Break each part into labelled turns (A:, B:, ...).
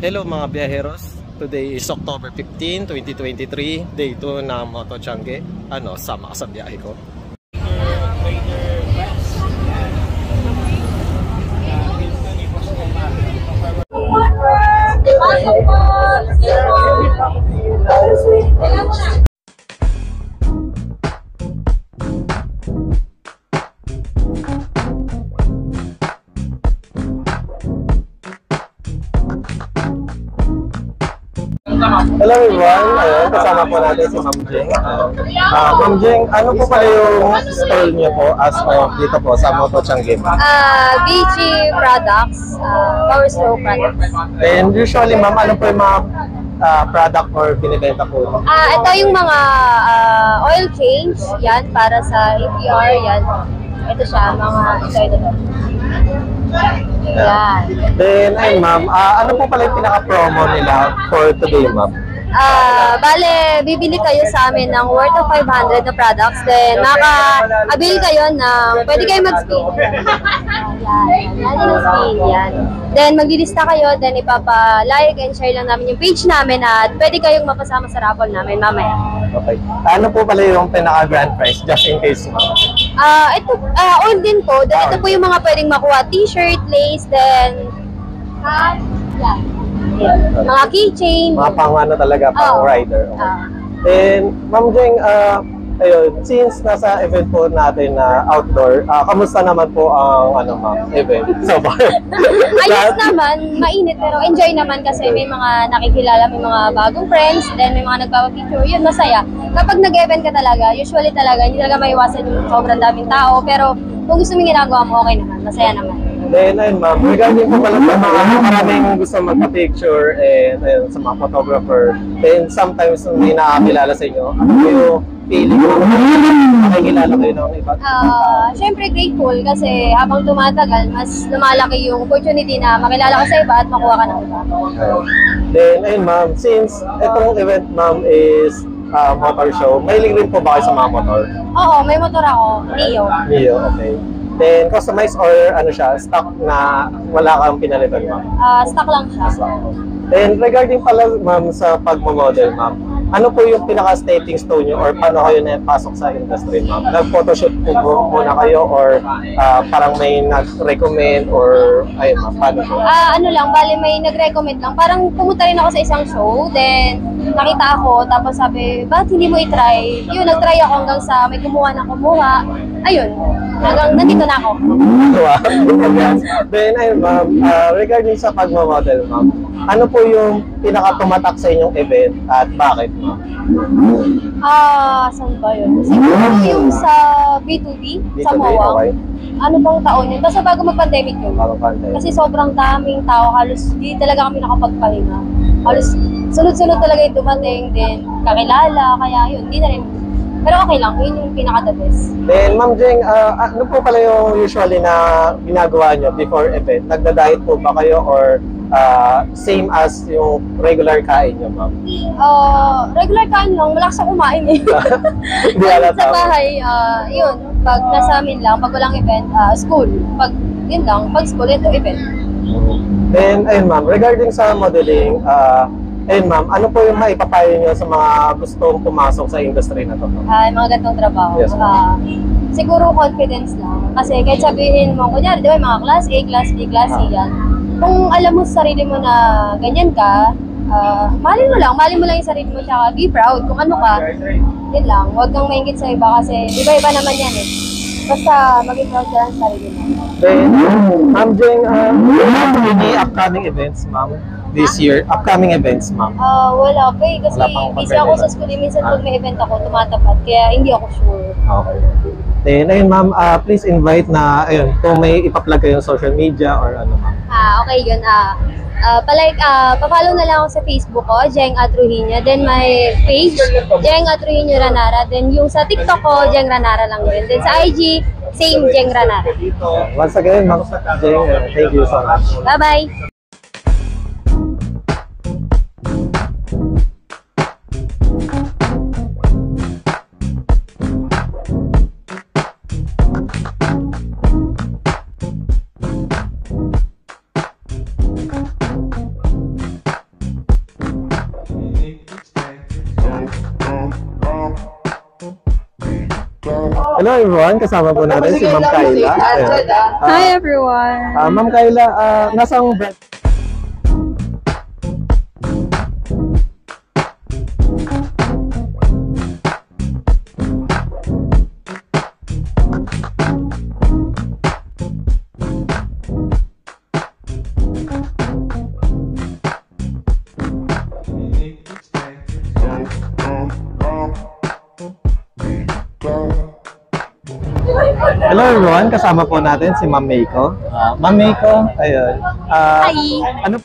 A: Hello mga biyaheros, today is October 15, 2023, day 2 ng Moto Changi. Sama ka sa biyahe ko. Hello everyone, kasama po natin si Ma'am Jeng. Ma'am Jeng, ano po pala yung stall niyo po as of dito po sa Moto Changi?
B: BG products, power slow products.
A: And usually ma'am, ano po yung mga product or binibenta po?
B: Ito yung mga oil change, yan, para sa APR, yan. Ito siya, ito. Yan.
A: Then, ayun ma'am, ano po pala yung pinaka-promo nila for today ma'am?
B: Bale, bibili kayo sa amin ng worth of 500 na products, then maka-avail kayo ng, pwede kayo mag-spin. Yan yung spin, yan. Then, maglilista kayo, then ipapa-like and share lang namin yung page namin at pwede kayong mapasama sa raffle namin mamaya.
A: Okay. Ano po pala yung pinaka-grand prize, just in case ma'am?
B: Ito, all din po. Then, ito po yung mga pwedeng makuha, t-shirt, lace, then, yan. Mga keychain.
A: Mga pang ano talaga, pang rider. Okay. And Ma'am Jeng, ayun, since nasa event po natin na outdoor, kamusta naman po ang ma'am, event so far?
B: Ayos naman, mainit pero enjoy naman kasi may mga nakikilala, may mga bagong friends, then may mga nagpapapicture, yun masaya. Kapag nag-event ka talaga, usually talaga, hindi talaga maiwasan yung sobrang daming tao, pero kung gusto mong ginagawa mo, okay naman, masaya naman.
A: Then, ayun ma'am, regarding po pala sa mga maraming gusto magpa-picture and ayun, sa mga photographer, then sometimes may nakakilala sa inyo, ano po yung feeling mo? Nakikilala kayo ng iba?
B: Siyempre grateful kasi habang tumatagal, mas lumalaki yung opportunity na makilala ka sa iba at makuha ka ng iba.
A: Then, ayun ma'am, since itong event ma'am is motor show, mahilig rin po ba kayo sa mga motor?
B: Oo, may motor ako, Neo.
A: Neo, okay. Then, customized or stock na wala kang pinalitan, ma'am?
B: Stock lang siya.
A: Then, regarding pala, ma'am, sa pagmamodel, ma'am, ano po yung pinaka-stepping stone nyo or paano kayo napasok sa industry, ma'am? Nag-photoshoot po muna kayo or parang may nag-recommend or ayun, ma'am, paano po?
B: Ano lang, bali may nag-recommend lang. Parang pumunta rin ako sa isang show, then nakita ako, tapos sabi, ba't hindi mo i-try? Yun, nag-try ako hanggang sa may kumuha na kumuha. Ayun, hanggang nandito na ako.
A: Then, ayun, ma'am, regarding sa pagmamodel, ma'am, ano po yung pinaka-tumatak sa inyong event at bakit, ma'am?
B: Saan ba yun? Siguro yung sa B2B, sa Mawang.
A: Okay.
B: Ano bang taon yun? Basta bago mag-pandemic yun. Kasi sobrang daming tao, halos di talaga kami nakapagpahinga. Halos sunod-sunod talaga yung dumating, then kakilala, kaya yun, di na rin. Pero okay lang, yun yung pinaka-the best.
A: Then, Ma'am Jeng, ano po pala yung usually na ginagawa nyo before event? Nagda-diet po ba kayo or same as yung regular kain nyo, ma'am?
B: Regular kain lang, malakas ako kumain eh.
A: Hindi halata.
B: Sa bahay, yun, pag nasa amin lang, pag walang event, school. Pag yun lang, pag school, ito event.
A: Then, ayun ma'am, regarding sa modeling, ayun ma'am, ano po yung maipapayo nyo sa mga gustong pumasok sa industry na to?
B: Mga ganitong trabaho.
A: Yes,
B: siguro confidence lang. Kasi kahit sabihin mo, kunyari, di ba, mga class A, class B, class C, yan. Kung alam mo sa sarili mo na ganyan ka, mahalin mo lang yung sarili mo, tsaka be proud kung ano ka. Yun lang, huwag kang maingit sa iba kasi iba-iba naman yan eh. Basta maging proud ka lang sa sarili mo.
A: Then, Ma'am Jeng, any upcoming events, ma'am? This year, upcoming events, ma'am?
B: Wala pa eh, kasi busy ako sa school. Minsan pag may event ako, tumatapat, kaya hindi ako sure.
A: Okay. Then, ayun ma'am, please invite na, ayun, kung may ipa-plug kayong social media or ano ma'am.
B: Okay yun. Pa-follow na lang ako sa Facebook ko, Jeng Atruhinyo. Then my page, Jeng Atruhinyo Ranara. Then yung sa TikTok ko, Jeng Ranara lang din. Then sa IG, same Jeng Ranara.
A: Once again, ma'am Jeng, thank you so much.
B: Bye-bye!
A: Hello everyone, kasama po natin si Ma'am Kyla. Ayan.
C: Hi everyone!
A: Ma'am Kyla, nasang branch? Hello everyone, kasama po natin si Ma'am Meiko. Ma'am Meiko, ayun.
C: Hi!
A: Ano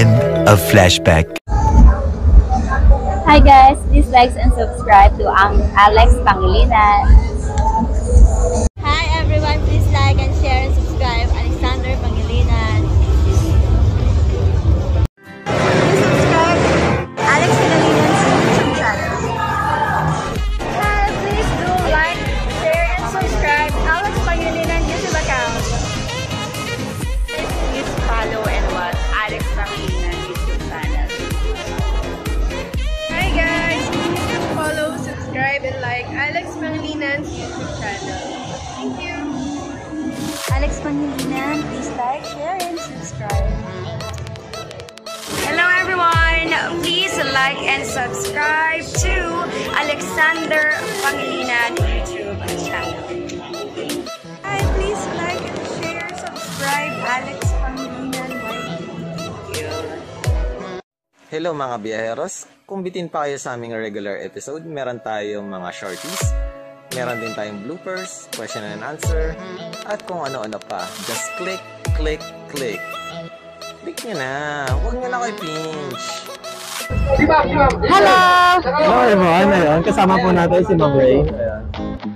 D: End of flashback.
C: Hi guys, please like and subscribe to Alex Pangilinan.
E: Hi everyone, please like and share and subscribe Alexander Pangilinan. Please subscribe Alex Pangilinan's YouTube channel. Hi, please do like, share and subscribe Alex Pangilinan YouTube account. Please follow and watch Alex Pangilinan YouTube channel.
F: Hi guys! Please follow, subscribe, and like Alex Pangilinan's YouTube channel. Thank you!
E: Alex Pangilinan, please like, share and subscribe.
G: Hello everyone! Please like and subscribe to Alexander Pangilinan YouTube channel.
E: Hi, please like and share, subscribe Alex Pangilinan YouTube.
A: Hello mga biyaheros, kung bitin pa kayo sa aming regular episode, meron tayong mga shorties, meron din tayong bloopers, question and answer, at kung ano-ano pa. Just click, click, click. Click nyo na, huwag nyo na kayo pinch.
B: Hello!
A: Hello everyone, ayun, kasama po natin si Ma'am Ray. Ayan.